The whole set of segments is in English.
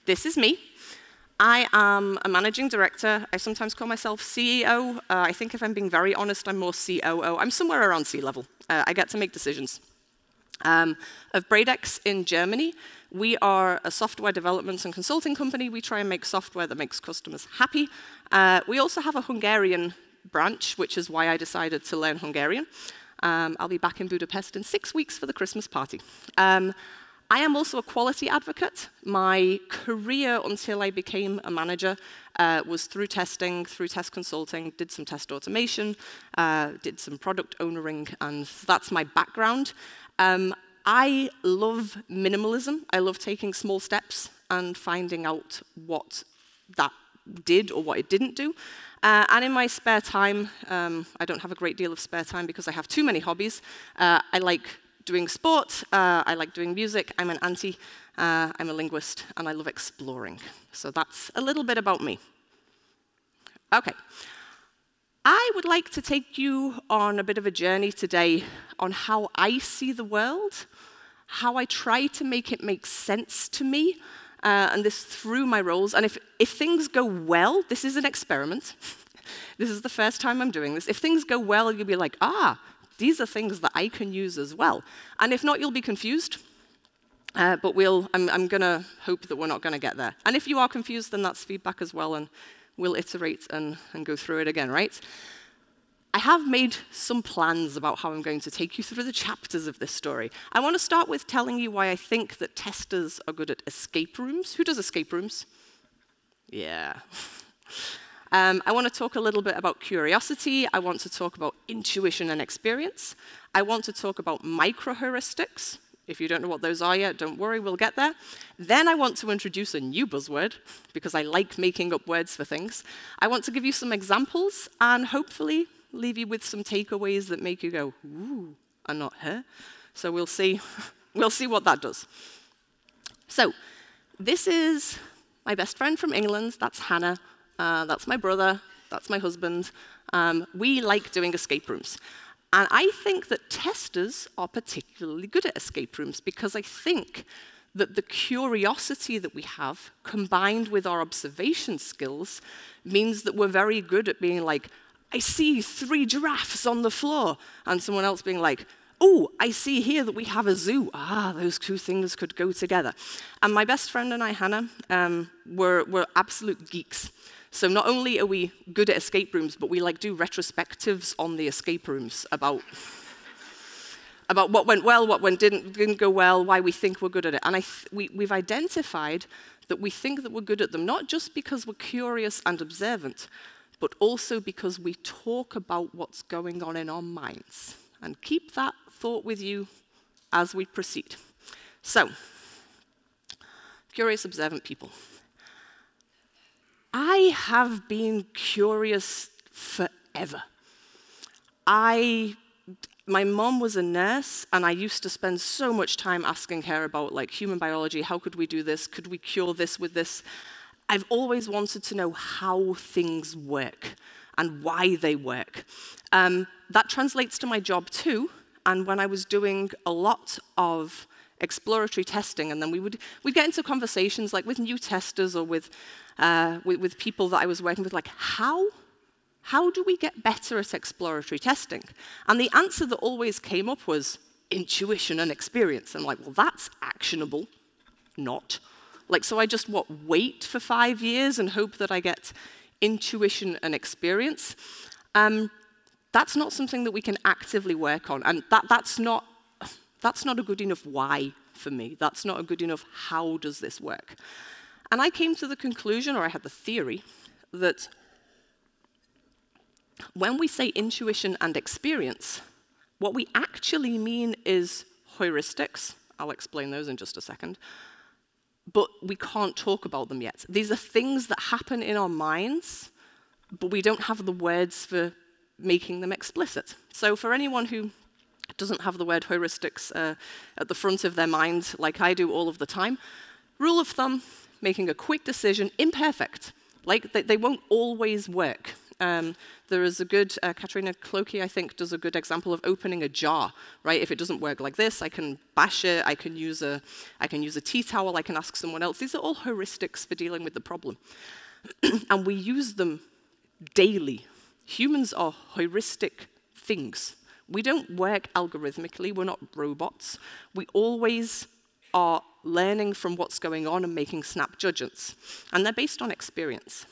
this is me. I am a managing director. I sometimes call myself CEO. I think if I'm being very honest, I'm more COO. I'm somewhere around C-level. I get to make decisions. Of Bradex in Germany, we are a software development and consulting company. We try and make software that makes customers happy. We also have a Hungarian branch, which is why I decided to learn Hungarian. I'll be back in Budapest in 6 weeks for the Christmas party. I am also a quality advocate. My career until I became a manager was through testing, through test consulting, did some test automation, did some product ownering, and that's my background. I love minimalism. I love taking small steps and finding out what that did or what it didn't do. And in my spare time, I don't have a great deal of spare time because I have too many hobbies. I like doing sport, I like doing music, I'm an auntie, I'm a linguist, and I love exploring. So that's a little bit about me. Okay. I would like to take you on a bit of a journey today on how I see the world, how I try to make it make sense to me, and this through my roles. And if things go well, this is an experiment. This is the first time I'm doing this. If things go well, you'll be like, these are things that I can use as well. And if not, you'll be confused. But I'm going to hope that we're not going to get there. And if you are confused, then that's feedback as well, and we'll iterate and go through it again, right? I have made some plans about how I'm going to take you through the chapters of this story. I want to start with telling you why I think that testers are good at escape rooms. Who does escape rooms? Yeah. I want to talk a little bit about curiosity. I want to talk about intuition and experience. I want to talk about micro-heuristics. If you don't know what those are yet, don't worry, we'll get there. Then I want to introduce a new buzzword, because I like making up words for things. I want to give you some examples, and hopefully leave you with some takeaways that make you go, ooh, and not her. So we'll see what that does. So this is my best friend from England. That's Hannah. That's my brother. That's my husband. We like doing escape rooms. And I think that testers are particularly good at escape rooms because I think that the curiosity that we have, combined with our observation skills, means that we're very good at being like, I see 3 giraffes on the floor, and someone else being like, oh, I see here that we have a zoo. Those 2 things could go together. And my best friend and I, Hannah, we're absolute geeks. So not only are we good at escape rooms, but we like do retrospectives on the escape rooms about what went well, what didn't go well, why we think we're good at it. And we've identified that we think that we're good at them, not just because we're curious and observant, but also because we talk about what's going on in our minds. And keep that thought with you as we proceed. So, curious, observant people. I have been curious forever. My mom was a nurse, and I used to spend so much time asking her about like human biology. How could we do this? Could we cure this with this? I've always wanted to know how things work and why they work. That translates to my job too. And when I was doing a lot of exploratory testing, and then we'd get into conversations like with new testers or with people that I was working with, like how do we get better at exploratory testing? And the answer that always came up was intuition and experience. I'm like, well, that's actionable. Not. Like, so I just, wait for 5 years and hope that I get intuition and experience? That's not something that we can actively work on. And that's not a good enough why for me. That's not a good enough how does this work. And I came to the conclusion, or I had the theory, that when we say intuition and experience, what we actually mean is heuristics. I'll explain those in just a second. But we can't talk about them yet. These are things that happen in our minds, but we don't have the words for making them explicit. So for anyone who doesn't have the word heuristics at the front of their mind, like I do all of the time, rule of thumb, making a quick decision, imperfect. Like, they won't always work. There is a good, Katrina Clokey, I think, does a good example of opening a jar, right? If it doesn't work like this, I can bash it, I can use a tea towel, I can ask someone else. These are all heuristics for dealing with the problem. And we use them daily. Humans are heuristic things. We don't work algorithmically, we're not robots. We always are learning from what's going on and making snap judgments. And they're based on experience.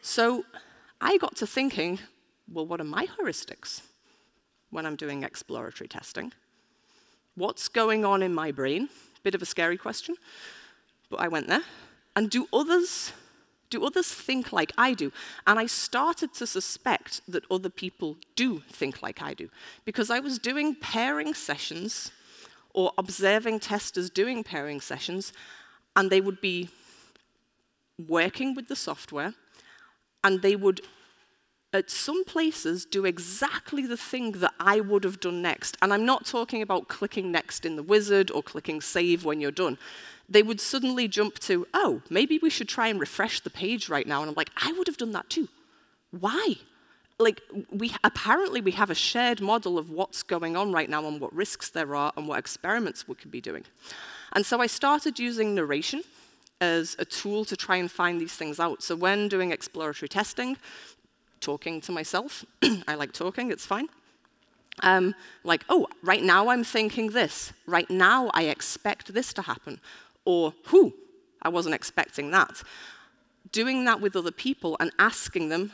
So I got to thinking, well, what are my heuristics when I'm doing exploratory testing? What's going on in my brain? Bit of a scary question, but I went there. And do others think like I do? And I started to suspect that other people do think like I do, because I was doing pairing sessions or observing testers doing pairing sessions, and they would be working with the software, and they would, at some places, do exactly the thing that I would have done next. And I'm not talking about clicking next in the wizard or clicking save when you're done. They would suddenly jump to, oh, maybe we should try and refresh the page right now. And I'm like, I would have done that too. Why? Like, apparently we have a shared model of what's going on right now and what risks there are and what experiments we could be doing. And so I started using narration as a tool to try and find these things out. So when doing exploratory testing, talking to myself, I like talking, it's fine. Like, oh, right now I'm thinking this. Right now I expect this to happen. Or, I wasn't expecting that. Doing that with other people and asking them,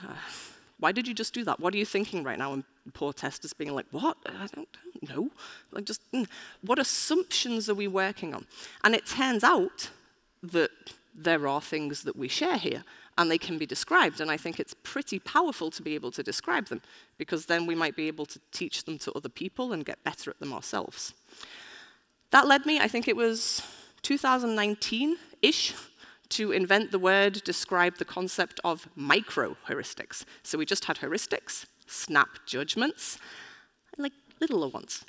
why did you just do that? What are you thinking right now? And poor testers being like, what? I don't know. Like, just, what assumptions are we working on? And it turns out that there are things that we share here, and they can be described. And I think it's pretty powerful to be able to describe them, because then we might be able to teach them to other people and get better at them ourselves. That led me, I think it was 2019-ish, to invent the word, describe the concept of micro-heuristics. So we just had heuristics, snap judgments, and like littler ones,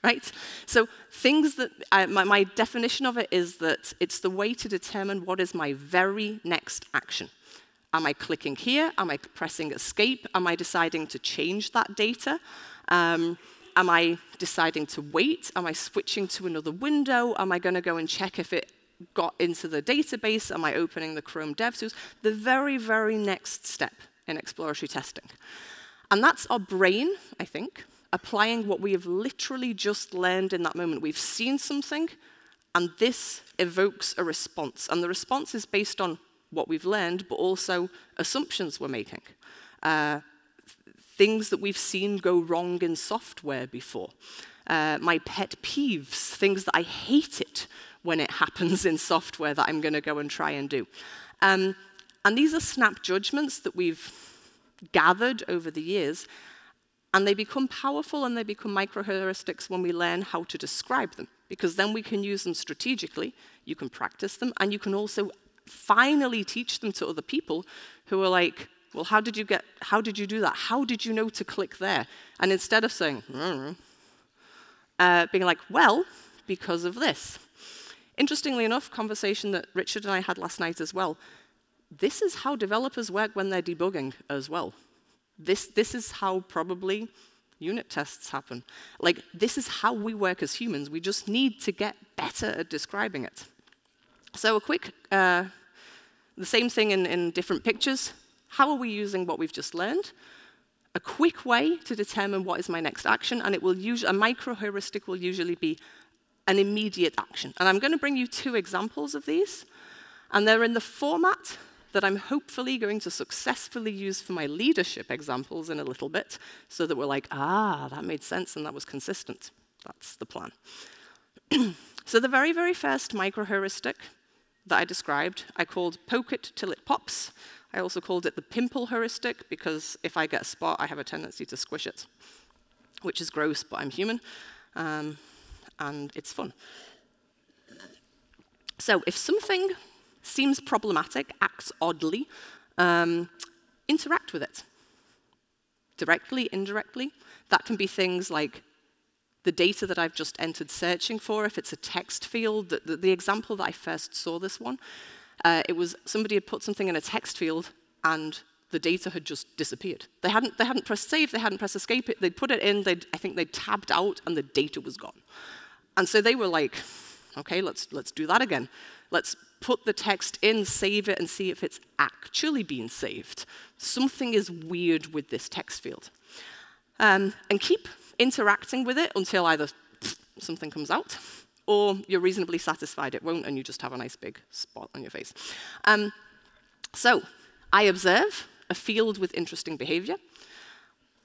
right? So things that, my definition of it is that it's the way to determine what is my very next action. Am I clicking here? Am I pressing escape? Am I deciding to change that data? Am I deciding to wait? Am I switching to another window? Am I going to go and check if it got into the database? Am I opening the Chrome DevTools? The very, very next step in exploratory testing. And that's our brain, I think, applying what we have literally just learned in that moment. We've seen something, and this evokes a response. And the response is based on what we've learned, but also assumptions we're making. Things that we've seen go wrong in software before. My pet peeves, things that I hate it when it happens in software that I'm going to go and try and do. And these are snap judgments that we've gathered over the years, and they become powerful and they become micro-heuristics when we learn how to describe them, because then we can use them strategically, you can practice them, and you can also finally teach them to other people who are like, well, how did you do that? How did you know to click there? And instead of saying, being like, well, because of this. Interestingly enough, conversation that Richard and I had last night as well, this is how developers work when they're debugging as well. This is how probably unit tests happen. Like, this is how we work as humans. We just need to get better at describing it. So a quick, the same thing in different pictures. How are we using what we've just learned? A quick way to determine what is my next action, and it will a micro-heuristic will usually be an immediate action. And I'm going to bring you two examples of these, and they're in the format that I'm hopefully going to successfully use for my leadership examples in a little bit, so that we're like, that made sense and that was consistent. That's the plan. So the very, very first micro-heuristic that I described, I called poke it till it pops. I also called it the pimple heuristic, because if I get a spot, I have a tendency to squish it, which is gross, but I'm human, and it's fun. So if something seems problematic, acts oddly, interact with it. Directly, indirectly. That can be things like the data that I've just entered searching for, if it's a text field. The example that I first saw this one, It was somebody had put something in a text field, and the data had just disappeared. They hadn't pressed save, they hadn't pressed escape. They'd put it in, I think they'd tabbed out, and the data was gone. And so they were like, okay, let's do that again. Let's put the text in, save it, and see if it's actually been saved. Something is weird with this text field. And keep interacting with it until either something comes out, or you're reasonably satisfied it won't, and you just have a nice big spot on your face. So I observe a field with interesting behavior.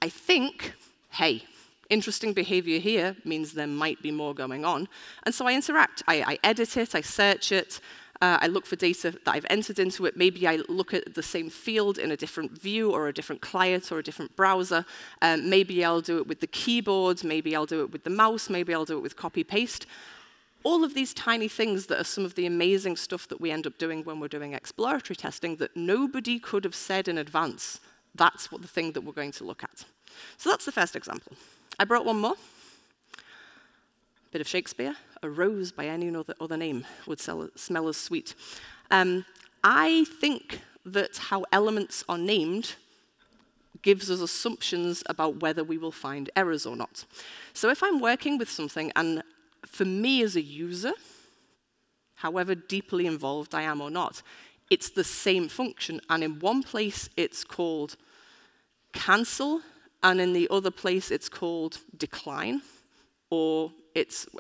I think, hey, interesting behavior here means there might be more going on. And so I interact. I edit it, I search it, I look for data that I've entered into it. Maybe I look at the same field in a different view or a different client or a different browser. Maybe I'll do it with the keyboard, maybe I'll do it with the mouse, maybe I'll do it with copy-paste. All of these tiny things that are some of the amazing stuff that we end up doing when we're doing exploratory testing that nobody could have said in advance. That's what the thing that we're going to look at. So that's the first example. I brought one more. Bit of Shakespeare. A rose by any other name would smell as sweet. I think that how elements are named gives us assumptions about whether we will find errors or not. So if I'm working with something, and for me as a user, however deeply involved I am or not, it's the same function, and in one place it's called cancel, and in the other place it's called decline, or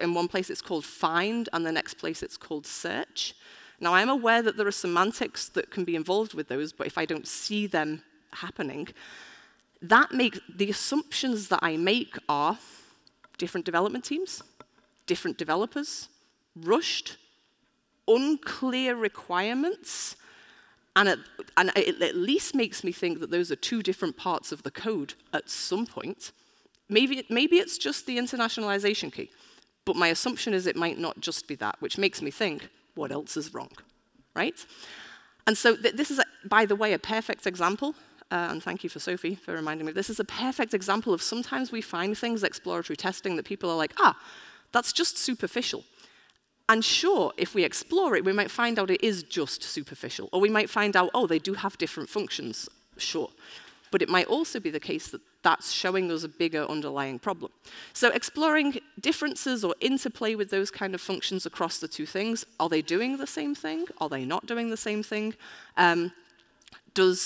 in one place it's called find, and the next place it's called search. Now I'm aware that there are semantics that can be involved with those, but if I don't see them happening, the assumptions that I make are different development teams, different developers, rushed, unclear requirements, and it at least makes me think that those are two different parts of the code at some point. Maybe it's just the internationalization key, but my assumption is it might not just be that, which makes me think, what else is wrong, right? And so this is, by the way, a perfect example, and thank you for Sophie for reminding me, this is a perfect example of sometimes we find things, exploratory testing, that people are like, that's just superficial. And sure, if we explore it, we might find out it is just superficial. Or we might find out, oh, they do have different functions, sure. But it might also be the case that that's showing us a bigger underlying problem. So exploring differences or interplay with those kind of functions across the two things, are they doing the same thing? Are they not doing the same thing? Do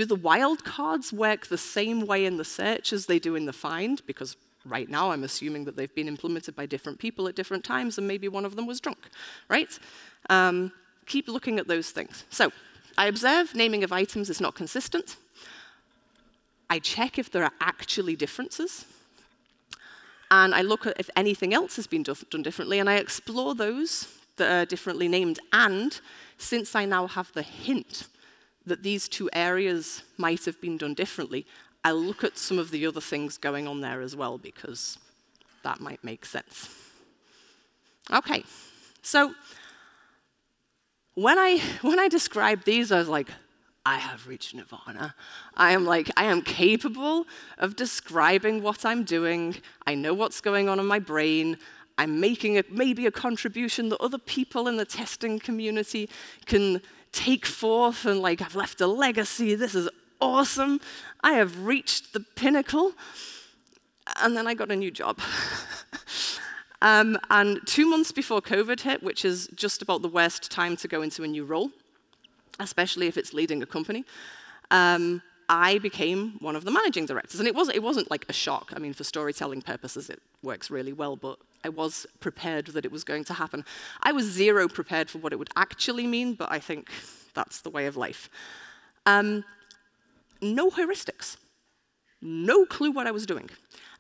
the wildcards work the same way in the search as they do in the find? Because right now, I'm assuming that they've been implemented by different people at different times, and maybe one of them was drunk, right? Keep looking at those things. So I observe naming of items is not consistent. I check if there are actually differences. And I look at if anything else has been done differently, and I explore those that are differently named. And since I now have the hint that these two areas might have been done differently, I look at some of the other things going on there as well, because that might make sense. Okay, so when I describe these, I was like, I have reached nirvana. I am capable of describing what I'm doing. I know what's going on in my brain. I'm making maybe a contribution that other people in the testing community can take forth, and I've left a legacy. This is awesome. I have reached the pinnacle. And then I got a new job. And 2 months before COVID hit, which is just about the worst time to go into a new role, especially if it's leading a company, I became one of the managing directors. And it wasn't like a shock. I mean, for storytelling purposes, it works really well, but I was prepared that it was going to happen. I was zero prepared for what it would actually mean, but I think that's the way of life. No heuristics. No clue what I was doing.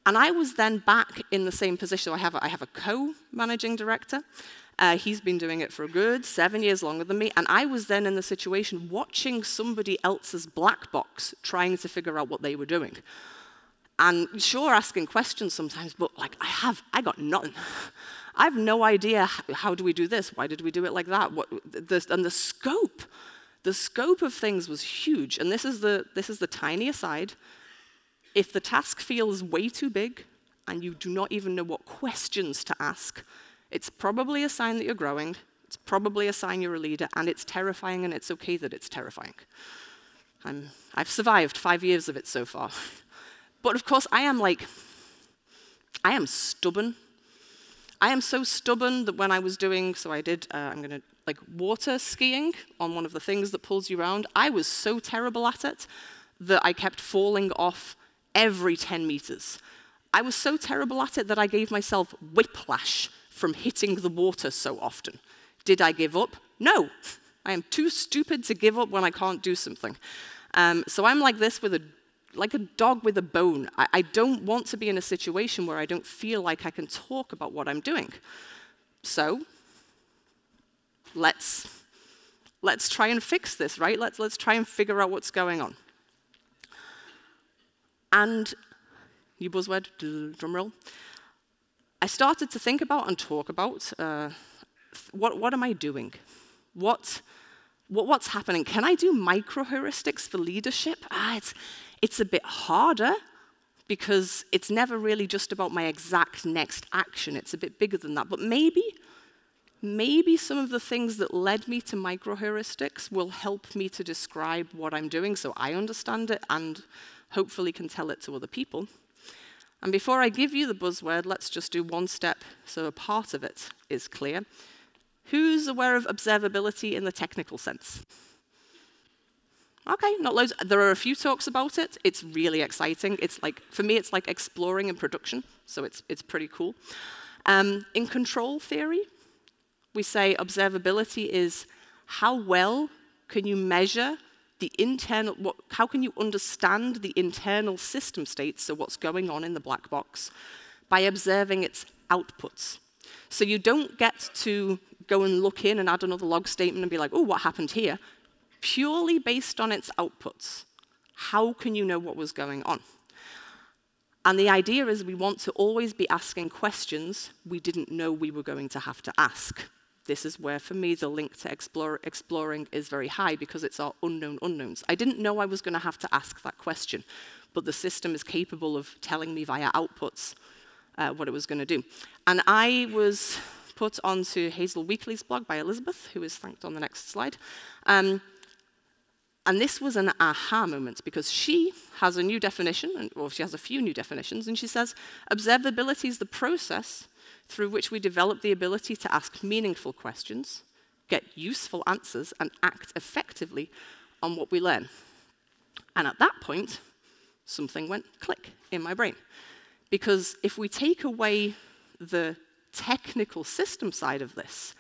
And I was then back in the same position. I have a co-managing director. He's been doing it for a good 7 years longer than me. And I was then in the situation watching somebody else's black box, trying to figure out what they were doing. And sure, asking questions sometimes, but I got nothing. I have no idea, how do we do this? Why did we do it like that? And the scope of things was huge. And this is the tiny aside. If the task feels way too big and you do not even know what questions to ask, it's probably a sign that you're growing. It's probably a sign you're a leader, and it's terrifying, and it's okay that it's terrifying. I've survived 5 years of it so far. But of course, I am stubborn. I am so stubborn that when I was doing, water skiing on one of the things that pulls you around, I was so terrible at it that I kept falling off every 10 meters. I was so terrible at it that I gave myself whiplash from hitting the water so often. Did I give up? No. I am too stupid to give up when I can't do something. So I'm like this like a dog with a bone. I don't want to be in a situation where I don't feel like I can talk about what I'm doing. So let's try and fix this, right? Let's try and figure out what's going on. And new buzzword, drum roll. I started to think about and talk about what am I doing? What's happening? Can I do micro-heuristics for leadership? It's a bit harder because it's never really just about my exact next action. It's a bit bigger than that. But maybe some of the things that led me to micro-heuristics will help me to describe what I'm doing so I understand it and hopefully can tell it to other people. And before I give you the buzzword, let's just do one step so a part of it is clear. Who's aware of observability in the technical sense? Okay, not loads. There are a few talks about it. It's really exciting. For me, it's like exploring in production, so it's pretty cool. In control theory, we say observability is how well can you measure the internal, how can you understand the internal system states, so what's going on in the black box, by observing its outputs. So you don't get to go and look in and add another log statement and be like, oh, what happened here? Purely based on its outputs, how can you know what was going on? And the idea is we want to always be asking questions we didn't know we were going to have to ask. This is where, for me, the link to exploring is very high because it's our unknown unknowns. I didn't know I was going to have to ask that question, but the system is capable of telling me via outputs what it was going to do. And I was put onto Hazel Weekly's blog by Elizabeth, who is thanked on the next slide. And this was an aha moment because she has a new definition, or she has a few new definitions, and she says, observability is the process through which we develop the ability to ask meaningful questions, get useful answers, and act effectively on what we learn. And at that point, something went click in my brain. Because if we take away the technical system side of this,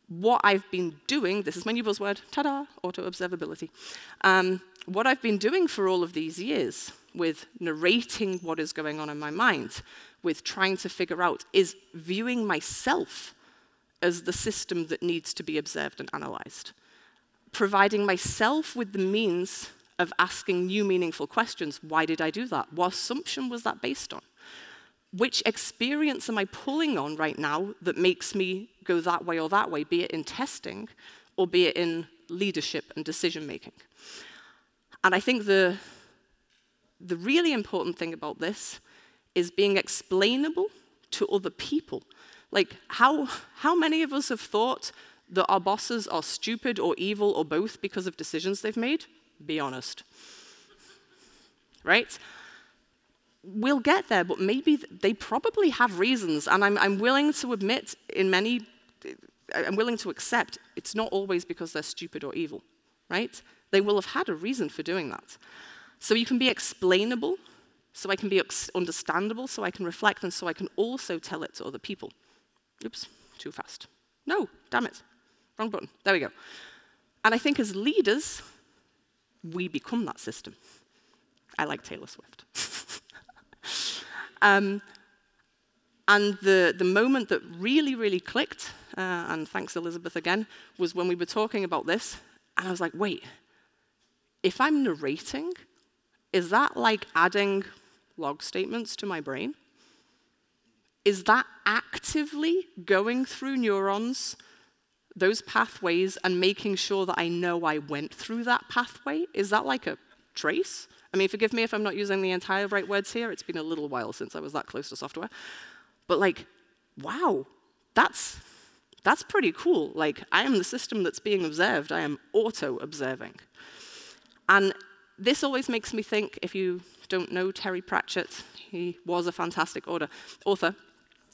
what I've been doing, this is my new buzzword, ta-da, auto-observability. What I've been doing for all of these years with narrating what is going on in my mind, with trying to figure out, is viewing myself as the system that needs to be observed and analyzed. Providing myself with the means of asking new meaningful questions. Why did I do that? What assumption was that based on? Which experience am I pulling on right now that makes me go that way or that way, be it in testing or be it in leadership and decision making? And I think the really important thing about this is being explainable to other people. Like, how many of us have thought that our bosses are stupid or evil or both because of decisions they've made? Be honest. Right? We'll get there, but maybe they probably have reasons, and I'm willing to admit I'm willing to accept it's not always because they're stupid or evil, right? They will have had a reason for doing that. So you can be explainable, so I can be understandable, so I can reflect, and so I can also tell it to other people. Oops, too fast. No, damn it, wrong button. There we go. And I think as leaders, we become that system. I like Taylor Swift. And the moment that really, really clicked, and thanks Elizabeth again, was when we were talking about this, and I was like, wait, if I'm narrating, is that like adding log statements to my brain? Is that actively going through neurons, those pathways, and making sure that I know I went through that pathway? Is that like a trace? I mean, forgive me if I'm not using the entire right words here. It's been a little while since I was that close to software. But like, wow, that's That's pretty cool. Like, I am the system that's being observed. I am auto-observing. And this always makes me think, if you don't know Terry Pratchett, he was a fantastic author.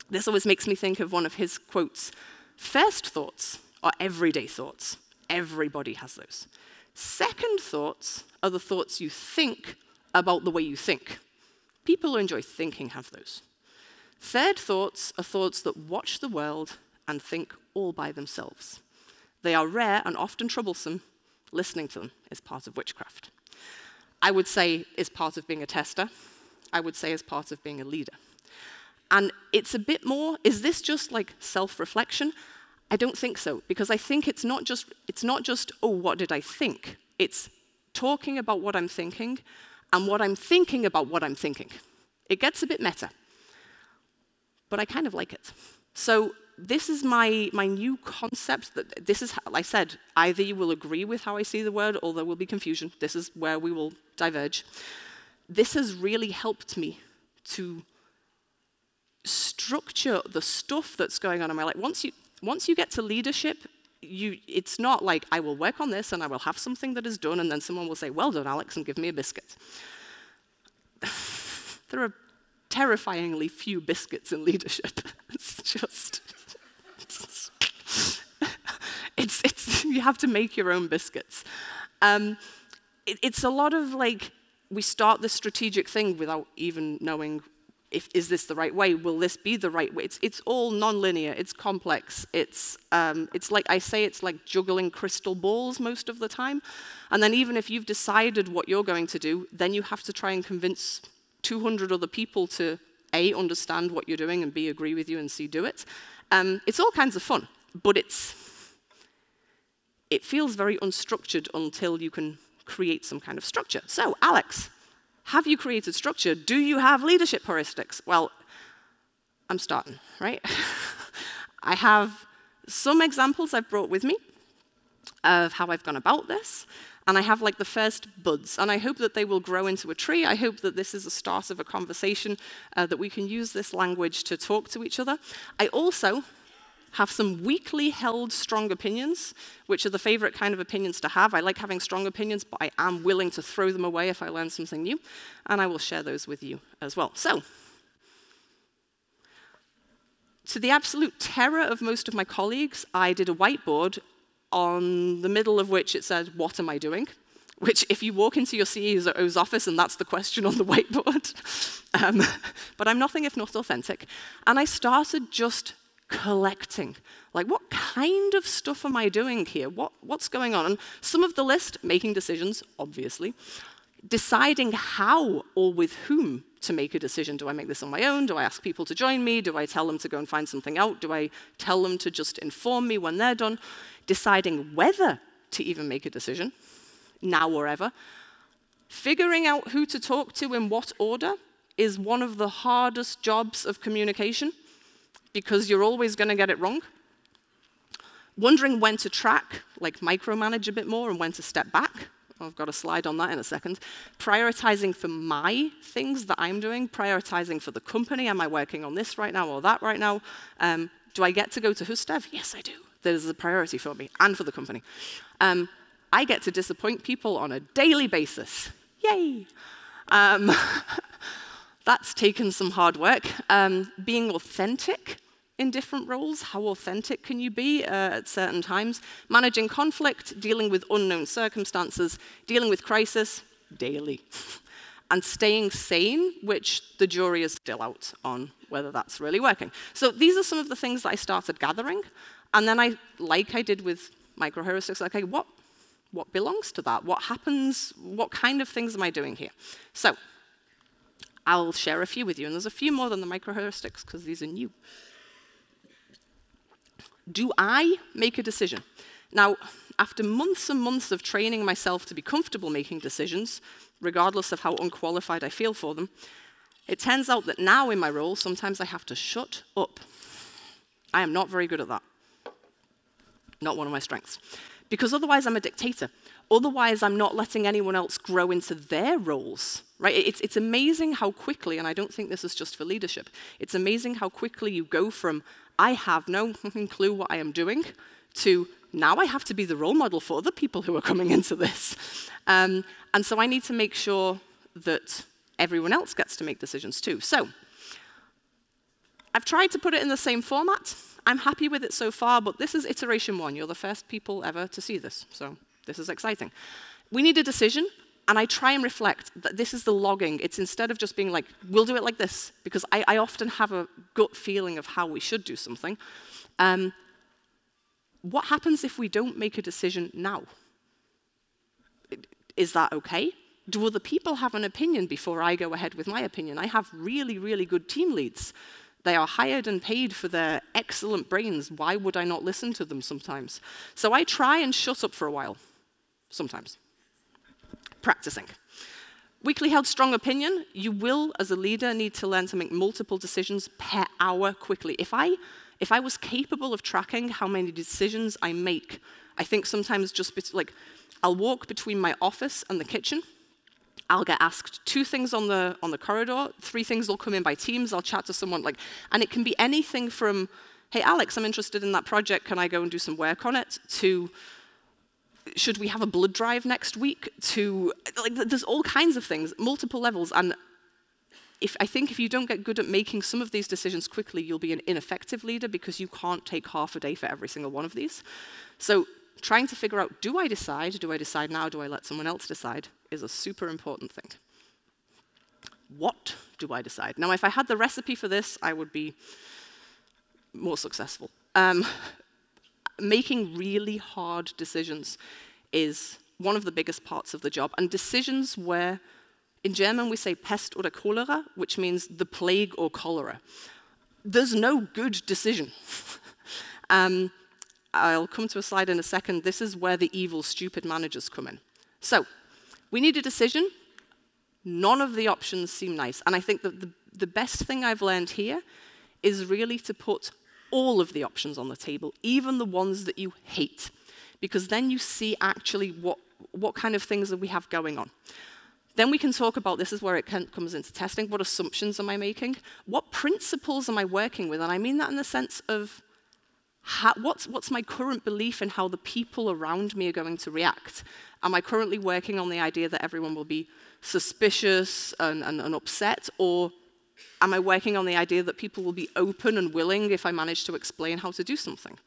This always makes me think of one of his quotes. First thoughts are everyday thoughts. Everybody has those. Second thoughts are the thoughts you think about the way you think. People who enjoy thinking have those. Third thoughts are thoughts that watch the world and think all by themselves. They are rare and often troublesome. Listening to them is part of witchcraft. I would say is part of being a tester. I would say is part of being a leader. And it's a bit more, is this just like self-reflection? I don't think so, because I think it's not just, oh, what did I think? It's talking about what I'm thinking and what I'm thinking about what I'm thinking. It gets a bit meta, but I kind of like it. So this is my new concept. That this is, like I said, either you will agree with how I see the word or there will be confusion. This is where we will diverge. This has really helped me to structure the stuff that's going on in my life. Once you get to leadership, it's not like I will work on this and I will have something that is done and then someone will say, well done, Alex, and give me a biscuit. There are terrifyingly few biscuits in leadership. It's just, you have to make your own biscuits. It's a lot of like, we start this strategic thing without even knowing is this the right way? Will this be the right way? It's all non-linear. It's complex. It's like I say, it's like juggling crystal balls most of the time. And then even if you've decided what you're going to do, then you have to try and convince 200 other people to A, understand what you're doing, and B, agree with you, and C, do it. It's all kinds of fun, but it feels very unstructured until you can create some kind of structure. So, Alex, have you created structure? Do you have leadership heuristics? Well, I'm starting, right? I have some examples I've brought with me of how I've gone about this, and I have like the first buds, and I hope that they will grow into a tree. I hope that this is the start of a conversation, that we can use this language to talk to each other. I also have some weakly held strong opinions, which are the favorite kind of opinions to have. I like having strong opinions, but I am willing to throw them away if I learn something new, and I will share those with you as well. So, to the absolute terror of most of my colleagues, I did a whiteboard on the middle of which it said, what am I doing? Which, if you walk into your CEO's office and that's the question on the whiteboard, but I'm nothing if not authentic. And I started just collecting. Like, what kind of stuff am I doing here? What's going on? And some of the list, making decisions, obviously. Deciding how or with whom to make a decision. Do I make this on my own? Do I ask people to join me? Do I tell them to go and find something out? Do I tell them to just inform me when they're done? Deciding whether to even make a decision, now or ever. Figuring out who to talk to in what order is one of the hardest jobs of communication, because you're always going to get it wrong. Wondering when to track, like micromanage a bit more, and when to step back. I've got a slide on that in a second. Prioritizing for my things that I'm doing, prioritizing for the company. Am I working on this right now or that right now? Do I get to go to Hustev? Yes, I do. There's a priority for me and for the company. I get to disappoint people on a daily basis. Yay! That's taken some hard work. Being authentic in different roles. How authentic can you be at certain times? Managing conflict, dealing with unknown circumstances, dealing with crisis daily. And staying sane, which the jury is still out on whether that's really working. So these are some of the things that I started gathering. And then like I did with microheuristics, okay, what belongs to that? What happens? What kind of things am I doing here? So I'll share a few with you. And there's a few more than the microheuristics because these are new. Do I make a decision? Now, after months and months of training myself to be comfortable making decisions, regardless of how unqualified I feel for them, it turns out that now in my role, sometimes I have to shut up. I am not very good at that. Not one of my strengths. Because otherwise I'm a dictator. Otherwise I'm not letting anyone else grow into their roles. Right? It's amazing how quickly, and I don't think this is just for leadership, it's amazing how quickly you go from I have no clue what I am doing, to now I have to be the role model for other people who are coming into this. And so I need to make sure that everyone else gets to make decisions too. So I've tried to put it in the same format. I'm happy with it so far, but this is iteration 1. You're the first people ever to see this, so this is exciting. We need a decision, and I try and reflect that this is the logging. It's instead of just being like, we'll do it like this, because I often have a gut feeling of how we should do something. What happens if we don't make a decision now? Is that okay? Do other people have an opinion before I go ahead with my opinion? I have really, really good team leads. They are hired and paid for their excellent brains. Why would I not listen to them sometimes? So I try and shut up for a while, sometimes. Practicing. Weekly held strong opinion. You will, as a leader, need to learn to make multiple decisions per hour quickly. If I was capable of tracking how many decisions I make, I think sometimes just like, I'll walk between my office and the kitchen. I'll get asked 2 things on the corridor, 3 things will come in by Teams, I'll chat to someone, and it can be anything from, hey, Alex, I'm interested in that project, can I go and do some work on it, to, should we have a blood drive next week, to, there's all kinds of things, multiple levels, and I think if you don't get good at making some of these decisions quickly, you'll be an ineffective leader because you can't take half a day for every single one of these. So trying to figure out, do I decide now, do I let someone else decide, is a super important thing. What do I decide? Now, if I had the recipe for this, I would be more successful. Making really hard decisions is one of the biggest parts of the job, and decisions where, in German we say Pest oder Cholera, which means the plague or cholera. There's no good decision. I'll come to a slide in a second. This is where the evil, stupid managers come in. So, we need a decision. None of the options seem nice. And I think that the best thing I've learned here is really to put all of the options on the table, even the ones that you hate. Because then you see actually what kind of things that we have going on. Then we can talk about, this is where it comes into testing, what assumptions am I making? What principles am I working with? And I mean that in the sense of, what's my current belief in how the people around me are going to react? Am I currently working on the idea that everyone will be suspicious and upset, or am I working on the idea that people will be open and willing if I manage to explain how to do something?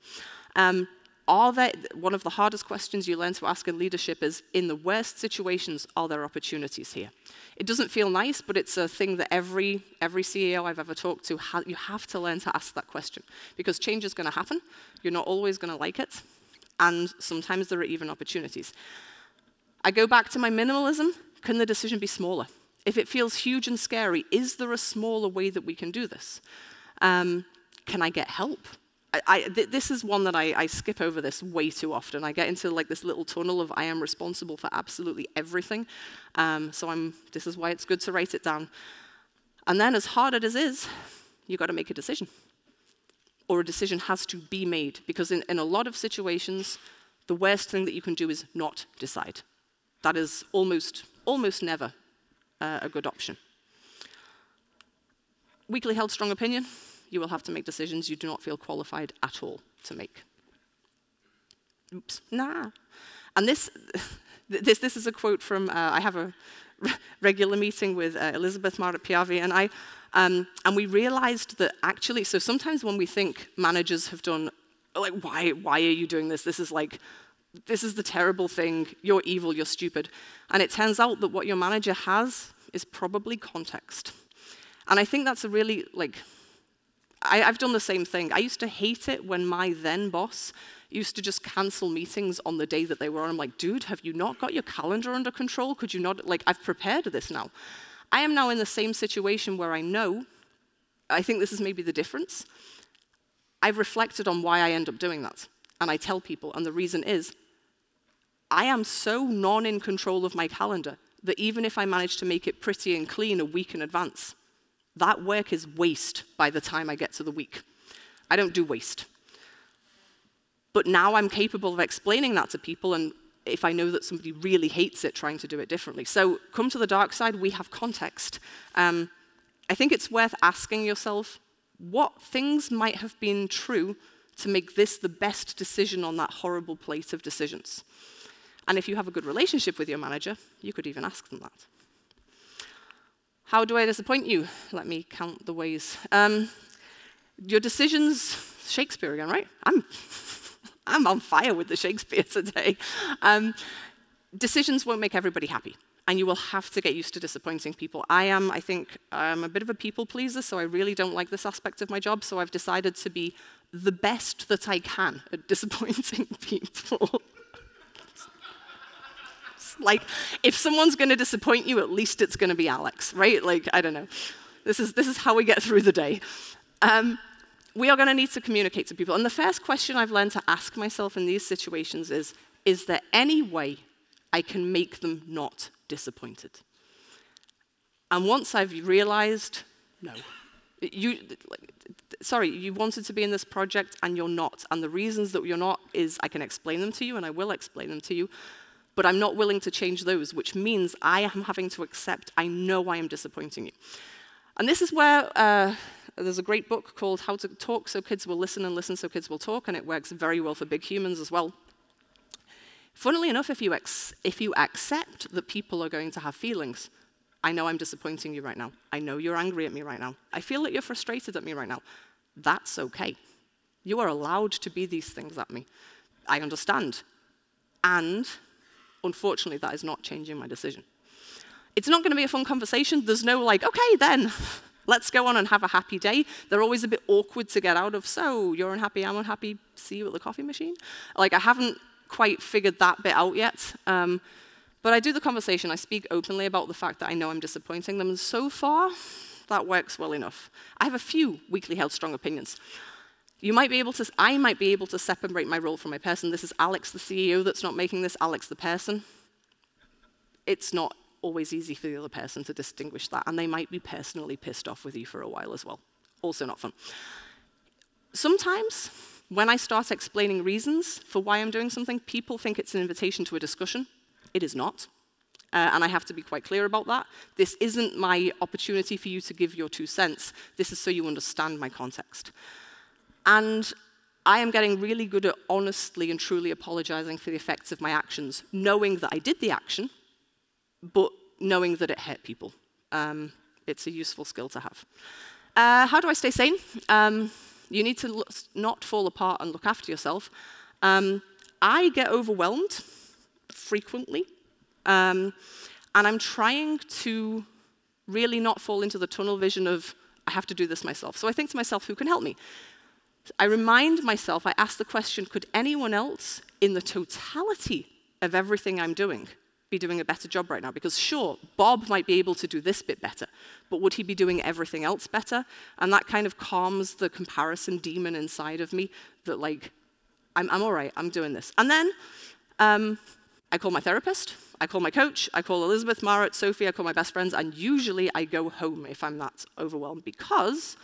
One of the hardest questions you learn to ask in leadership is, in the worst situations, are there opportunities here? It doesn't feel nice, but it's a thing that every CEO I've ever talked to, you have to learn to ask that question. Because change is going to happen, you're not always going to like it, and sometimes there are even opportunities. I go back to my minimalism. Can the decision be smaller? If it feels huge and scary, is there a smaller way that we can do this? Can I get help? This is one that I skip over this way too often. I get into like this little tunnel of I am responsible for absolutely everything. This is why it's good to write it down. And then as hard as it is, you've got to make a decision. Or a decision has to be made. Because in a lot of situations, the worst thing that you can do is not decide. That is almost never a good option. Weekly held strong opinion. You will have to make decisions you do not feel qualified at all to make. Oops, nah. And this is a quote from, I have a regular meeting with Elizabeth Marat-Piavi, and we realized that actually, so sometimes when we think managers have done, like, why are you doing this? This is the terrible thing, you're evil, you're stupid. And it turns out that what your manager has is probably context. And I think that's a really, I've done the same thing. I used to hate it when my then boss used to just cancel meetings on the day that they were on. I'm like, dude, have you not got your calendar under control? Could you not, I've prepared this now. I am now in the same situation where I think this is maybe the difference. I've reflected on why I end up doing that. And I tell people, and the reason is, I am so in control of my calendar that even if I manage to make it pretty and clean a week in advance, that work is waste by the time I get to the week. I don't do waste. But now I'm capable of explaining that to people, and if I know that somebody really hates it, trying to do it differently. So come to the dark side, we have context. I think it's worth asking yourself, what things might have been true to make this the best decision on that horrible plate of decisions. And if you have a good relationship with your manager, you could even ask them that. How do I disappoint you? Let me count the ways. Your decisions, Shakespeare again, right? I'm on fire with the Shakespeare today. Decisions won't make everybody happy, and you will have to get used to disappointing people. I think, I'm a bit of a people pleaser, so I really don't like this aspect of my job, so I've decided to be the best that I can at disappointing people. Like, if someone's going to disappoint you, at least it's going to be Alex, right? Like, I don't know. This is how we get through the day. We are going to need to communicate to people. And the first question I've learned to ask myself in these situations is there any way I can make them not disappointed? And once I've realized, no. You wanted to be in this project and you're not. And the reasons that you're not is I can explain them to you, and I will explain them to you. But I'm not willing to change those, which means I am having to accept I know I am disappointing you. And this is where there's a great book called How to Talk So Kids Will Listen and Listen So Kids Will Talk, and it works very well for big humans as well. Funnily enough, if you accept that people are going to have feelings, I know I'm disappointing you right now. I know you're angry at me right now. I feel that you're frustrated at me right now. That's okay. You are allowed to be these things at me. I understand. And unfortunately, that is not changing my decision. It's not going to be a fun conversation. There's no like, okay, then, let's go on and have a happy day. They're always a bit awkward to get out of, so you're unhappy, I'm unhappy, see you at the coffee machine. Like, I haven't quite figured that bit out yet. But I do the conversation. I speak openly about the fact that I know I'm disappointing them. And so far, that works well enough. I have a few weakly held strong opinions. I might be able to separate my role from my person. This is Alex, the CEO, that's not making this Alex, the person. It's not always easy for the other person to distinguish that, and they might be personally pissed off with you for a while as well. Also not fun. Sometimes, when I start explaining reasons for why I'm doing something, people think it's an invitation to a discussion. It is not. And I have to be quite clear about that. This isn't my opportunity for you to give your 2 cents. This is so you understand my context. And I am getting really good at honestly and truly apologizing for the effects of my actions, knowing that I did the action, but knowing that it hurt people. It's a useful skill to have. How do I stay sane? You need to not fall apart and look after yourself. I get overwhelmed frequently, and I'm trying to really not fall into the tunnel vision of, I have to do this myself. So I think to myself, who can help me? I remind myself, I ask the question, could anyone else in the totality of everything I'm doing be doing a better job right now? Because sure, Bob might be able to do this bit better, but would he be doing everything else better? And that kind of calms the comparison demon inside of me that like, I'm all right, I'm doing this. And then I call my therapist, I call my coach, I call Elizabeth, Marit, Sophie, I call my best friends, and usually I go home if I'm that overwhelmed, because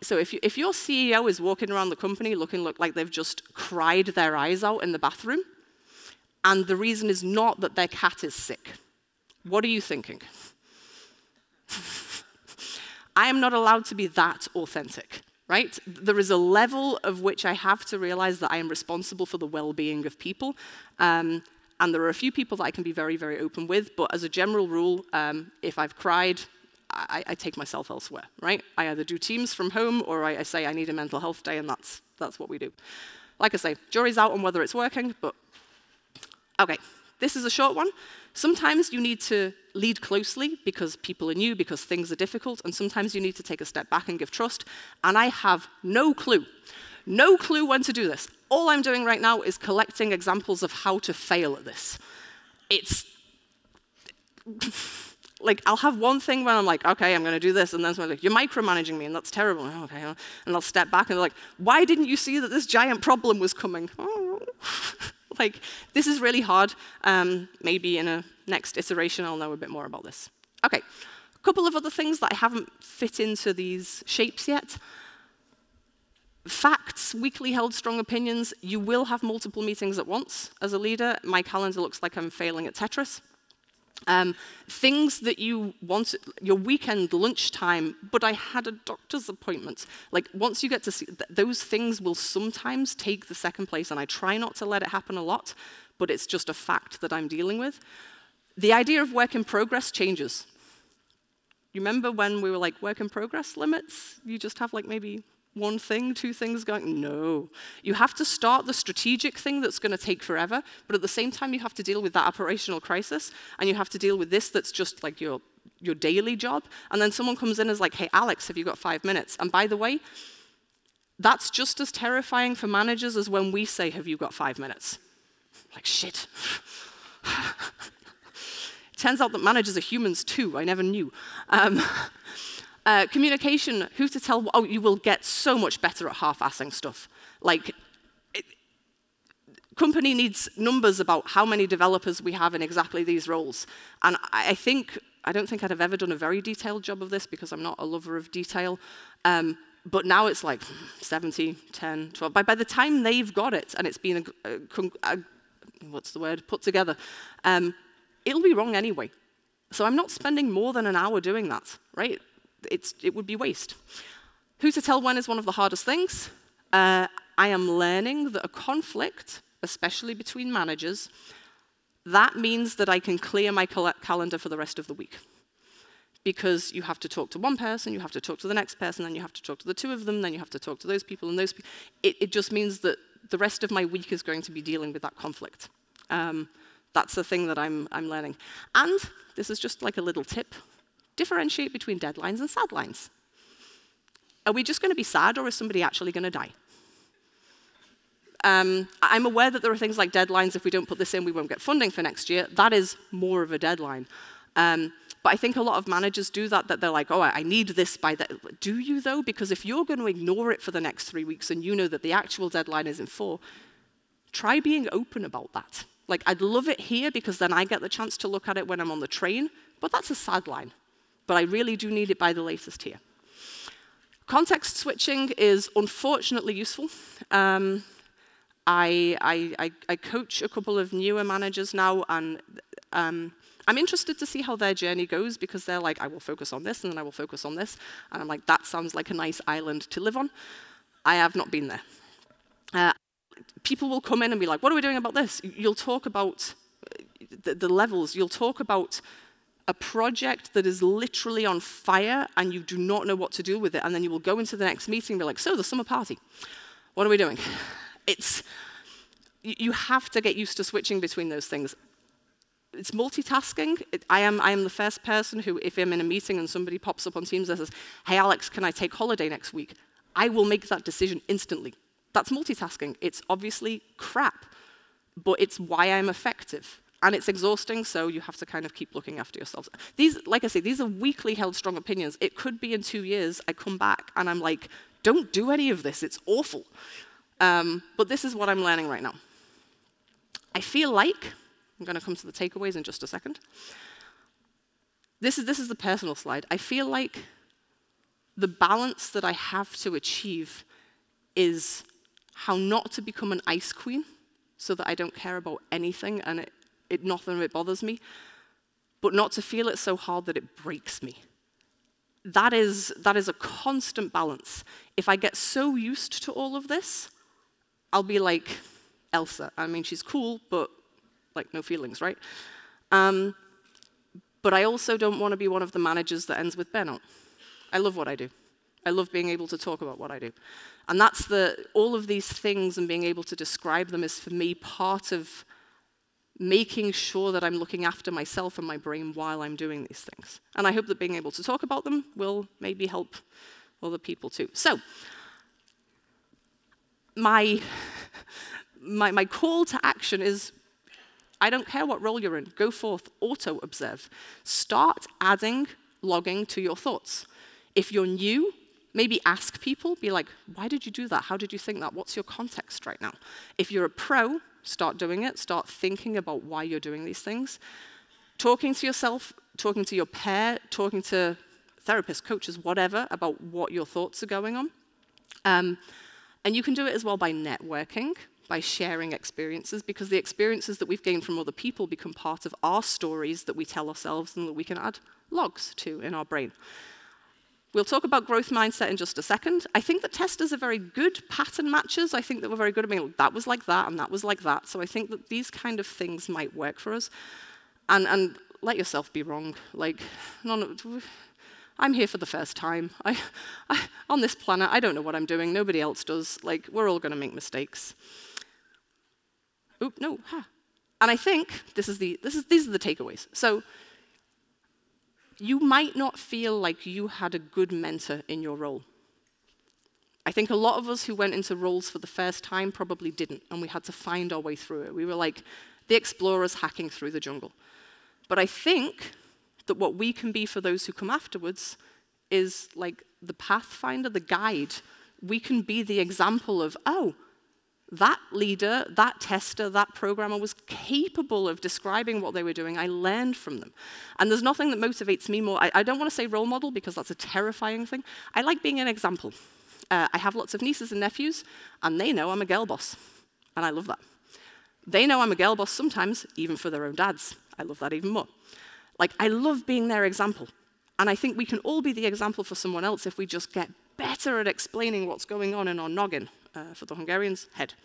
so if your CEO is walking around the company looking like they've just cried their eyes out in the bathroom, and the reason is not that their cat is sick, what are you thinking? I am not allowed to be that authentic, right? There is a level of which I have to realize that I am responsible for the well-being of people, and there are a few people that I can be very, very open with, but as a general rule, if I've cried, I take myself elsewhere, right? I either do Teams from home, or I say I need a mental health day, and that's what we do. Like I say, jury's out on whether it's working, but okay, this is a short one. Sometimes you need to lead closely because people are new, because things are difficult, and sometimes you need to take a step back and give trust, and I have no clue when to do this. All I'm doing right now is collecting examples of how to fail at this. It's like, I'll have one thing when I'm like, okay, I'm going to do this, and then someone's like, you're micromanaging me, and that's terrible. Oh, okay, and I'll step back, and they're like, why didn't you see that this giant problem was coming? Oh. Like, this is really hard. Maybe in a next iteration, I'll know a bit more about this. Okay, a couple of other things that I haven't fit into these shapes yet. Facts, weakly held strong opinions. You will have multiple meetings at once as a leader. My calendar looks like I'm failing at Tetris. Things that you want, your weekend lunchtime, but I had a doctor's appointment. Like, once you get to see, those things will sometimes take the second place, and I try not to let it happen a lot, but it's just a fact that I'm dealing with. The idea of work in progress changes. You remember when we were like, work in progress limits? You just have like maybe one thing, two things going? No. You have to start the strategic thing that's going to take forever, but at the same time, you have to deal with that operational crisis, and you have to deal with this that's just like your daily job, and then someone comes in and is like, hey, Alex, have you got 5 minutes? And by the way, that's just as terrifying for managers as when we say, have you got 5 minutes? Like, shit. Turns out that managers are humans too. I never knew. Communication, who to tell, oh, you will get so much better at half-assing stuff. Like, company needs numbers about how many developers we have in exactly these roles. And I don't think I'd have ever done a very detailed job of this because I'm not a lover of detail. But now it's like 70, 10, 12. By the time they've got it and it's been, put together, it'll be wrong anyway. So I'm not spending more than an hour doing that, right? It would be waste. Who to tell when is one of the hardest things. I am learning that a conflict, especially between managers, that means that I can clear my calendar for the rest of the week. Because you have to talk to one person, you have to talk to the next person, then you have to talk to the two of them, then you have to talk to those people and those people. It just means that the rest of my week is going to be dealing with that conflict. That's the thing that I'm learning. And this is just like a little tip. Differentiate between deadlines and sad lines. Are we just going to be sad, or is somebody actually going to die? I'm aware that there are things like deadlines. If we don't put this in, we won't get funding for next year. That is more of a deadline. But I think a lot of managers do that they're like, oh, I need this by that. Do you, though? Because if you're going to ignore it for the next 3 weeks and you know that the actual deadline is in 4, try being open about that. Like, I'd love it here because then I get the chance to look at it when I'm on the train, but that's a sad line. But I really do need it by the latest here. Context switching is unfortunately useful. I coach a couple of newer managers now, and I'm interested to see how their journey goes because they're like, I will focus on this, and then I will focus on this. And I'm like, that sounds like a nice island to live on. I have not been there. People will come in and be like, what are we doing about this? You'll talk about the levels. You'll talk about a project that is literally on fire and you do not know what to do with it, and then you will go into the next meeting and be like, so the summer party, what are we doing? You have to get used to switching between those things. It's multitasking. I am the first person who, if I'm in a meeting and somebody pops up on Teams and says, hey Alex, can I take holiday next week? I will make that decision instantly. That's multitasking. It's obviously crap, but it's why I'm effective. And it's exhausting, so you have to kind of keep looking after yourselves. These, like I say, these are weakly held strong opinions. It could be in 2 years, I come back and I'm like, don't do any of this, it's awful. But this is what I'm learning right now. I feel like, I'm gonna come to the takeaways in just a second. This is the personal slide. I feel like the balance that I have to achieve is how not to become an ice queen so that I don't care about anything and nothing of it bothers me, but not to feel it so hard that it breaks me. That is a constant balance. If I get so used to all of this, I'll be like Elsa. I mean, she's cool, but like no feelings, right? But I also don't want to be one of the managers that ends with burnout. I love what I do. I love being able to talk about what I do. And that's all of these things and being able to describe them is, for me, part of making sure that I'm looking after myself and my brain while I'm doing these things. And I hope that being able to talk about them will maybe help other people too. So, my call to action is, I don't care what role you're in, go forth, auto-observe. Start adding logging to your thoughts. If you're new, maybe ask people, be like, why did you do that? How did you think that? What's your context right now? If you're a pro, start doing it. Start thinking about why you're doing these things. Talking to yourself, talking to your pair, talking to therapists, coaches, whatever, about what your thoughts are going on. And you can do it as well by networking, by sharing experiences, because the experiences that we've gained from other people become part of our stories that we tell ourselves and that we can add logs to in our brain. We'll talk about growth mindset in just a second. I think that testers are very good pattern matchers. I think that we're very good at being like, that was like that, and that was like that. So I think that these kind of things might work for us. And let yourself be wrong. Like, I'm here for the first time. On this planet, I don't know what I'm doing. Nobody else does. Like, we're all going to make mistakes. Oop, no. Ha. And I think these are the takeaways. So you might not feel like you had a good mentor in your role. I think a lot of us who went into roles for the first time probably didn't, and we had to find our way through it. We were like the explorers hacking through the jungle. But I think that what we can be for those who come afterwards is like the pathfinder, the guide. We can be the example of, oh, that leader, that tester, that programmer was capable of describing what they were doing. I learned from them. And there's nothing that motivates me more. I don't want to say role model because that's a terrifying thing. I like being an example. I have lots of nieces and nephews, and they know I'm a girl boss. And I love that. They know I'm a girl boss sometimes, even for their own dads. I love that even more. Like, I love being their example. And I think we can all be the example for someone else if we just get better at explaining what's going on in our noggin. For the Hungarians, head.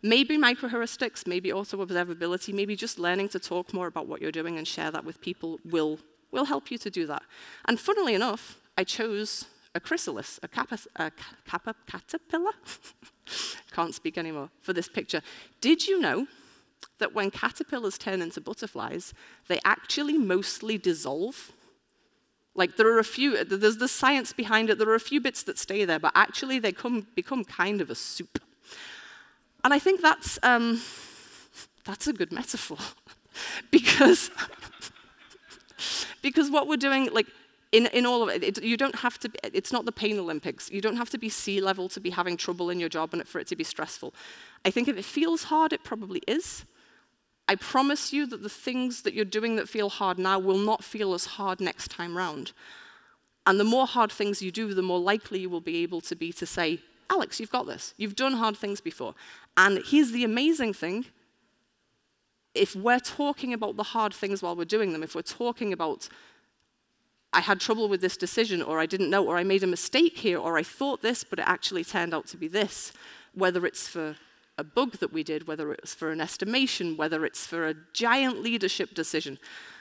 Maybe microheuristics, maybe auto-observability, maybe just learning to talk more about what you're doing and share that with people will help you to do that. And funnily enough, I chose a chrysalis, a caterpillar? Can't speak anymore, for this picture. Did you know that when caterpillars turn into butterflies, they actually mostly dissolve? Like, there are a few, there's the science behind it, there are a few bits that stay there, but actually they become kind of a soup. And I think that's a good metaphor. because what we're doing, like, in all of it, you don't have to, it's not the Pain Olympics. You don't have to be sea level to be having trouble in your job and for it to be stressful. I think if it feels hard, it probably is. I promise you that the things that you're doing that feel hard now will not feel as hard next time round. And the more hard things you do, the more likely you will be able to be to say, Alex, you've got this. You've done hard things before. And here's the amazing thing. If we're talking about the hard things while we're doing them, if we're talking about, I had trouble with this decision, or I didn't know, or I made a mistake here, or I thought this, but it actually turned out to be this, whether it's for a bug that we did, whether it's for an estimation, whether it's for a giant leadership decision,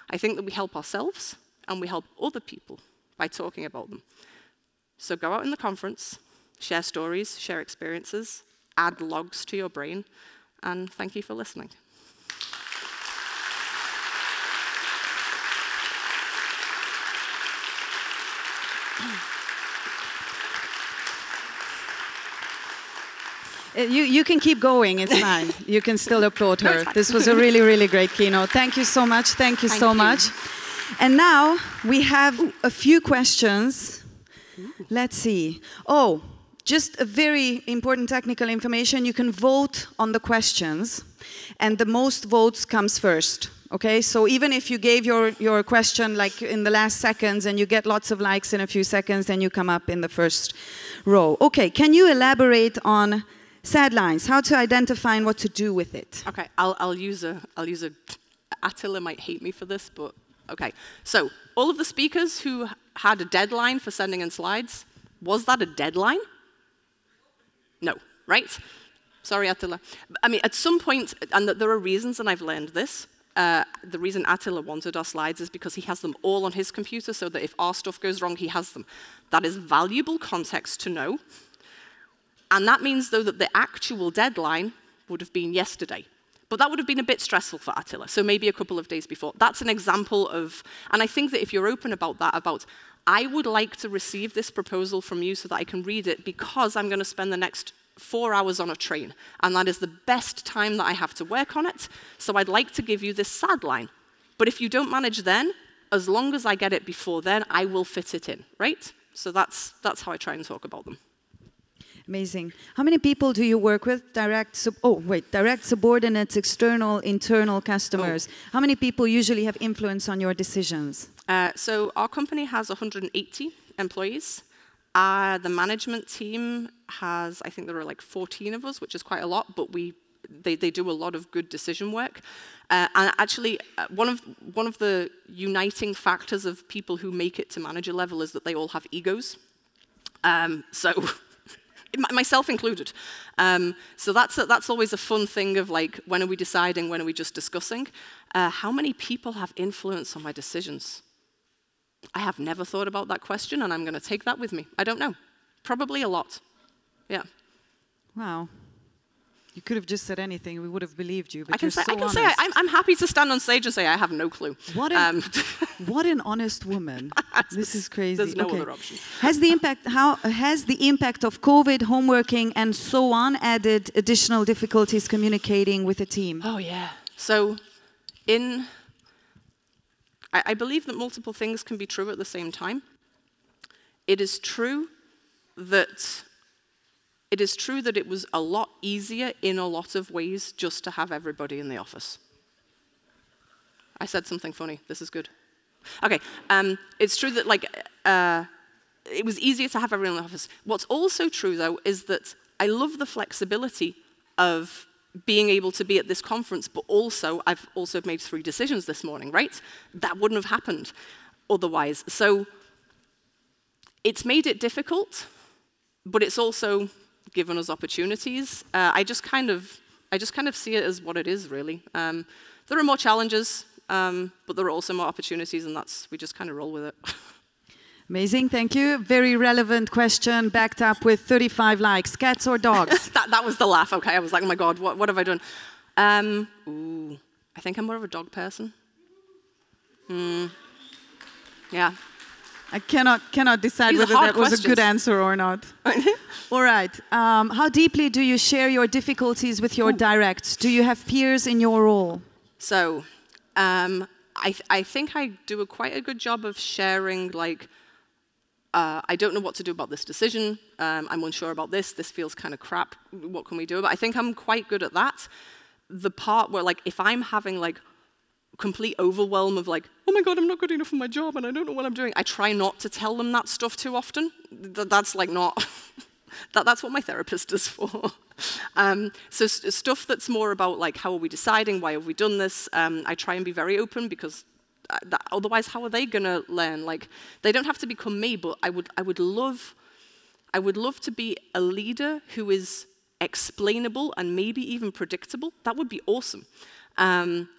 I think that we help ourselves and we help other people by talking about them. So go out in the conference, share stories, share experiences, add logs to your brain, and thank you for listening. You can keep going, it's fine. You can still applaud her. This was a really, really great keynote. Thank you so much. Thank you so much. And now we have a few questions. Let's see. Oh, just a very important technical information. You can vote on the questions, and the most votes comes first. Okay, so even if you gave your question like in the last seconds and you get lots of likes in a few seconds, then you come up in the first row. Okay, can you elaborate on sad lines, how to identify and what to do with it? Okay, I'll use a, Attila might hate me for this, but okay. So, all of the speakers who had a deadline for sending in slides, was that a deadline? No, right? Sorry, Attila. I mean, at some point, and there are reasons, and I've learned this, the reason Attila wanted our slides is because he has them all on his computer so that if our stuff goes wrong, he has them. That is valuable context to know. And that means, though, that the actual deadline would have been yesterday. But that would have been a bit stressful for Attila, so maybe a couple of days before. That's an example of, and I think that if you're open about that, about, I would like to receive this proposal from you so that I can read it because I'm going to spend the next 4 hours on a train. And that is the best time that I have to work on it. So I'd like to give you this sad line. But if you don't manage then, as long as I get it before then, I will fit it in, right? So that's how I try and talk about them. Amazing. How many people do you work with? Direct subordinates, external, internal customers. Oh. How many people usually have influence on your decisions? So our company has 180 employees. The management team has, I think there are like 14 of us, which is quite a lot, but they do a lot of good decision work. And actually, one of the uniting factors of people who make it to manager level is that they all have egos. So, myself included. So that's always a fun thing of like, when are we deciding, when are we just discussing? How many people have influence on my decisions? I have never thought about that question, and I'm going to take that with me. I don't know. Probably a lot. Yeah. Wow. You could have just said anything. We would have believed you, but I can you're so honest. say I'm happy to stand on stage and say I have no clue. What an honest woman. This is crazy. There's no other option. Has the impact of COVID, homeworking, and so on added additional difficulties communicating with the team? Oh yeah. So, I believe that multiple things can be true at the same time. It is true that it was a lot easier in a lot of ways just to have everybody in the office. I said something funny. This is good. Okay. It's true that it was easier to have everyone in the office. What's also true, though, is that I love the flexibility of being able to be at this conference, but also I've also made 3 decisions this morning, right? That wouldn't have happened otherwise. So it's made it difficult, but it's also given us opportunities. I just kind of see it as what it is, really. There are more challenges, but there are also more opportunities, and we just kind of roll with it. Amazing, thank you. Very relevant question, backed up with 35 likes. Cats or dogs? that was the laugh, okay. I was like, oh my God, what have I done? I think I'm more of a dog person. Yeah. I cannot decide These whether that was a good answer or not. All right. How deeply do you share your difficulties with your directs? Do you have peers in your role? So, I think I do quite a good job of sharing, like, I don't know what to do about this decision. I'm unsure about this. This feels kind of crap. What can we do? But I think I'm quite good at that. The part where, like, if I'm having, like, complete overwhelm of, like, oh my God, I'm not good enough for my job and I don't know what I'm doing, I try not to tell them that stuff too often. That's, like, not... that's what my therapist is for. So stuff that's more about, like, how are we deciding? Why have we done this? I try and be very open because... otherwise, how are they gonna learn? Like, they don't have to become me, but I would love to be a leader who is explainable and maybe even predictable. That would be awesome.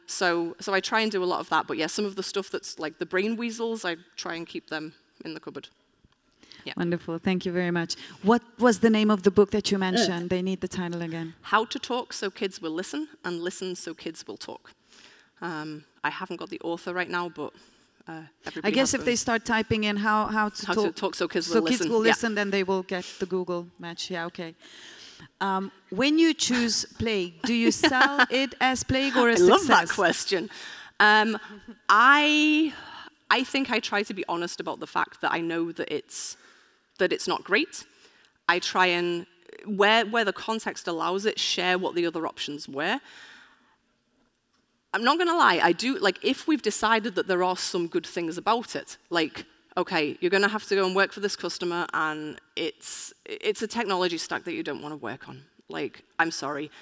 So I try and do a lot of that. But yeah, some of the stuff that's like the brain weasels, I try and keep them in the cupboard. Yeah. Wonderful. Thank you very much. What was the name of the book that you mentioned? They need the title again. How to Talk So Kids Will Listen, and Listen So Kids Will Talk. I haven't got the author right now, but I guess if they start typing in how to talk so kids will listen. Kids will listen, then they will get the Google match. Yeah, okay. When you choose Plague, do you sell it as Plague or a success? I love that question. I think I try to be honest about the fact that I know that it's not great. I try and, where the context allows it, share what the other options were. I'm not going to lie, I do, like, if we've decided that there are some good things about it, like, okay, you're going to have to go and work for this customer, and it's a technology stack that you don't want to work on. Like, I'm sorry.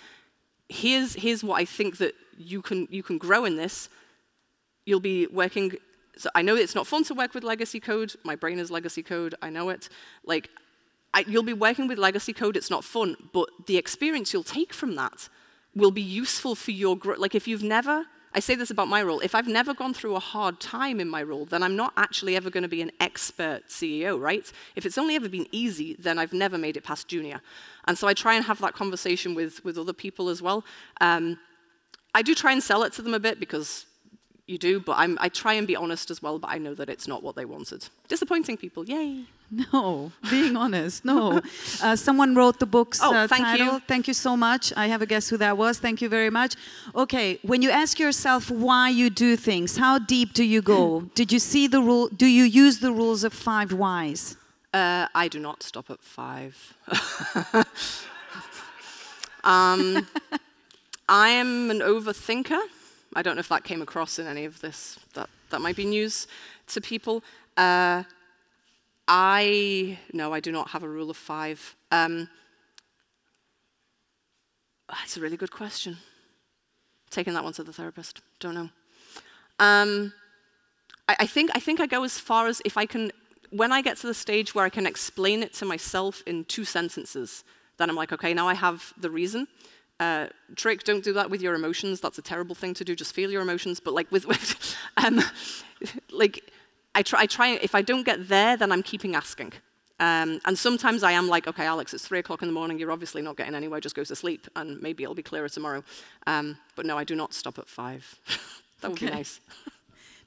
Here's what I think that you can grow in this. You'll be working, so I know it's not fun to work with legacy code. My brain is legacy code, I know it. Like, you'll be working with legacy code, it's not fun, but the experience you'll take from that will be useful for your growth. Like, if you've never, I say this about my role, if I've never gone through a hard time in my role, then I'm not actually ever going to be an expert CEO, right? If it's only ever been easy, then I've never made it past junior. And so I try and have that conversation with other people as well. I do try and sell it to them a bit because you do, but I try and be honest as well, but I know that it's not what they wanted. Disappointing people, yay. No, being honest, no. Someone wrote the book's title. You. Thank you so much. I have a guess who that was. Thank you very much. Okay, when you ask yourself why you do things, how deep do you go? Did you see the rule? Do you use the rules of 5 whys? I do not stop at 5. I am an overthinker. I don't know if that came across in any of this. That might be news to people. No, I do not have a rule of 5. That's a really good question. Taking that one to the therapist. Don't know. I think I go as far as if I can, when I get to the stage where I can explain it to myself in 2 sentences, then I'm like, okay, now I have the reason. Trick, don't do that with your emotions. That's a terrible thing to do. Just feel your emotions. But like like I try. If I don't get there, then I'm keeping asking. And sometimes I am like, okay, Alex, it's 3 o'clock in the morning. You're obviously not getting anywhere. Just go to sleep, and maybe it'll be clearer tomorrow. But no, I do not stop at 5. That would be nice.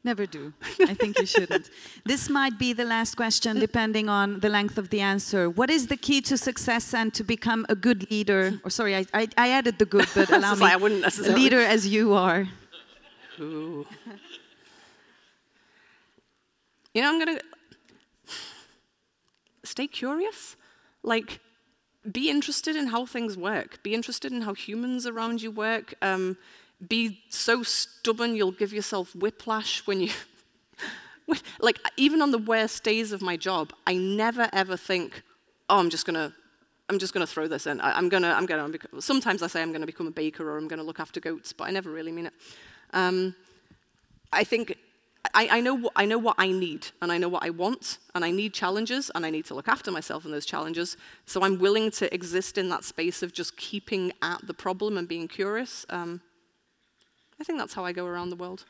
Never do. I think you shouldn't. This might be the last question, depending on the length of the answer. What is the key to success and to become a good leader? Or sorry, I added the good, but allow me. I wouldn't necessarily. A leader as you are. Ooh. You know, I'm going to stay curious. Like, be interested in how things work. Be interested in how humans around you work. Be so stubborn you'll give yourself whiplash when you... like, even on the worst days of my job, I never ever think, oh, I'm just gonna throw this in. Sometimes I say I'm gonna become a baker or I'm gonna look after goats, but I never really mean it. I think I know what I need, and I know what I want, and I need challenges, and I need to look after myself in those challenges. So I'm willing to exist in that space of just keeping at the problem and being curious. I think that's how I go around the world.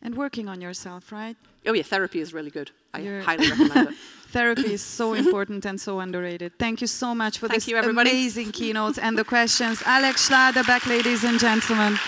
And working on yourself, right? Oh yeah, therapy is really good. I highly recommend it. Therapy is so important and so underrated. Thank you so much for this amazing keynote and the questions. Alex Schladebeck, ladies and gentlemen.